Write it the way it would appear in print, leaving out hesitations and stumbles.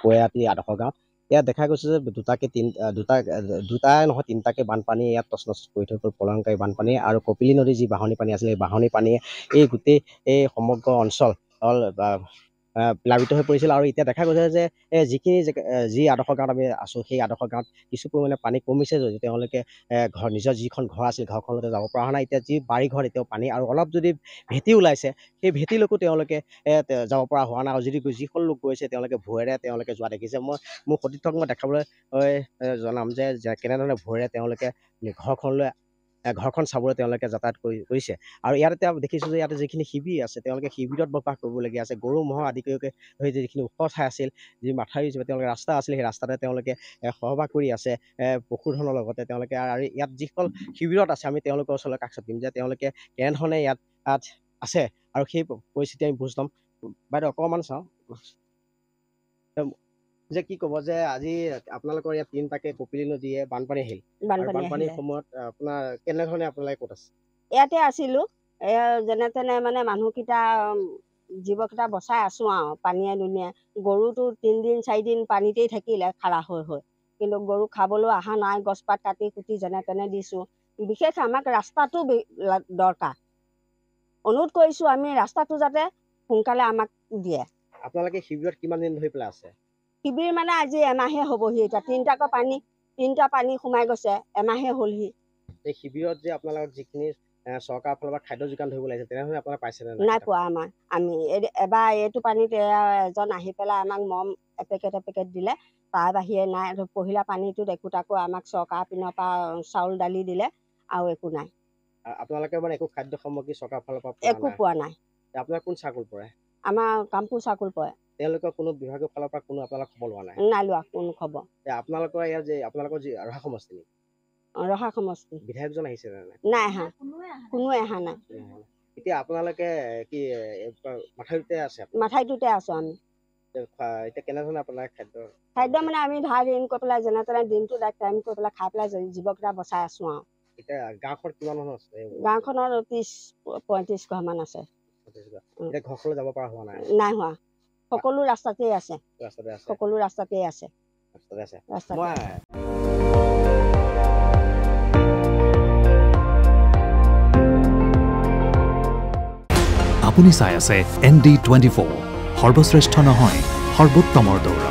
পয়াতি আদৰ্শ গাঁৱত ইয়াত দেখা গৈছে যে দুটাই নহয় তিনিটাকে বানপানী ইয়াত তছনছ কৰি থৈ গ'ল প্ৰলয়ংকাৰী বানপানী আৰু কপিলী নদীৰ যি বাঢ়নী পানী আছিলে এই বাঢ়নী পানীয়ে এই গোটেই এই সমগ্ৰ অঞ্চল প্লাবিত হৈ পৰিছিল আৰু এতিয়া দেখা গৈছে যে যি আদৰ্শ গাঁৱত আমি আছোঁ সেই আদৰ্শ গাঁৱত কিছু পৰিমাণে পানী কমিছে যদিও তেওঁলোকে নিজৰ যিখন ঘৰ আছিল ঘৰখনলৈ যাব পৰা হোৱা নাই এতিয়া যি বাৰী ঘৰ এতিয়াও পানী আৰু অলপ যদি ভেটি ওলাইছে সেই ভেটিলৈকো তেওঁলোকে যাব পৰা হোৱা নাই আৰু যদি যিখন লোক গৈছে তেওঁলোকে ভুৰেৰে তেওঁলোকে যোৱা দেখিছে মোৰ সতীৰ্থক মই দেখাবলৈ জনাম যে কেনেধৰণে ভুৰেৰে তেওঁলোকে ঘৰখন চাবলৈ তেওঁলোকে যাতায়াত কৰিছে আৰু ইয়াত এতিয়া দেখিছোঁ যে ইয়াতে যিখিনি শিবিৰ আছে তেওঁলোকে শিবিৰত বসবাস কৰিবলগীয়া আছে গৰু ম'হ আদিকে ধৰি যিখিনি ওখ ঠাই আছিল যি মাথাউৰি তেওঁলোকে ৰাস্তা আছিল সেই ৰাস্তাতে তেওঁলোকে সহবাস কৰি আছে পশুধনৰ লগতে তেওঁলোকে আৰু ইয়াত যিসকল শিবিৰত আছে আমি তেওঁলোকৰ ওচৰলৈ কাষ চাপিম যে তেওঁলোকে কেনেধৰণে ইয়াত আছে আৰু সেই পৰিস্থিতি আমি বুজ ল'ম বাইদেউ অকণমান চাওঁ যে কি ক'ব যে আজি আপোনালোকৰ ইয়াত তিনিটাকে কপিলী নদীয়ে বানপানী আহিল বানপানীৰ সময়ত আপোনাৰ কেনেধৰণে আপোনালোকে ক'ত আছে ইয়াতে আছিলোঁ যেনে তেনে মানে মানুহকেইটা জীৱকেইটা বচাই আছোঁ আৰু পানীয়ে দুনিয়ে গৰুটো 3 দিন 4 দিন পানীতেই থাকিলে খাৰা হৈ কিন্তু গৰু খাবলৈ অহা নাই গছপাত কাটি কুটি যেনে তেনে দিছোঁ বিশেষ আমাক ৰাস্তাটো দৰকাৰ অনুৰোধ কৰিছোঁ আমি ৰাস্তাটো যাতে সোনকালে আমাক দিয়ে আপোনালোকে শিবিৰত কিমান দিন ধৰি পেলাই আছে শিবিৰ মানে আজি এমাহে হ'বহি এতিয়া তিনিটা পানী সোমাই গৈছে এমাহে হ'লহি এই শিবিৰত যে আপোনালোকৰ যিখিনি চৰকাৰৰ ফালৰ পৰা খাদ্য যোগান ধৰিব লাগিছে তেনেধৰণে আপোনালোকে পাইছে নাই পোৱা আমি এবাৰ এইটো পানীত এজন আহি পেলাই আমাক মম এপেকেট দিলে তাৰ বাহিৰে নাই পহিলা পানীটোত একোটাকৈ আমাক চৰকাৰৰ পিনৰ পৰা চাউল দালি দিলে আৰু একো নাই আপোনালোকে মানে একো খাদ্য সামগ্ৰী চৰকাৰৰ ফালৰ পৰা একো পোৱা নাই আপোনাৰ কোন চাকুল পৰে আমাৰ কামপুৰ চাকুল পৰে তেওঁলোকৰ কোনো বিভাগৰ ফালৰ পৰা কোনো আপোনালোক খবৰ লোৱা নাই নাই লোৱা কোনো খবৰ আপোনালোকৰ ইয়াত যে আপোনালোকৰ যি ৰহা সমষ্টি বিধায়কজন আহিছে নাই অহা কোনোৱে অহা নাই এতিয়া আপোনালোকে কি মাথাউৰিতে আছে মাথাউৰিটোতে আছোঁ আমি এতিয়া কেনেধৰণে আপোনাৰ খাদ্য মানে আমি ধাৰ ঋণ কৰি পেলাই যেনে তেনে দিনটো টাইম কৰি পেলাই খাই পেলাই জীৱকেইটা বচাই আছোঁ আৰু এতিয়া গাঁওখনত কিমান মানুহ আছে গাঁওখনৰ 30-35 ঘৰমান আছে এতিয়া ঘৰখনলৈ যাব পৰা হোৱা নাই হোৱা সকলো ৰাস্তাতেই আছে সকলো ৰাস্তাতেই আছে আপুনি চাই আছে ND24 সৰ্বশ্ৰেষ্ঠ নহয় সৰ্বোত্তমৰ দৌৰ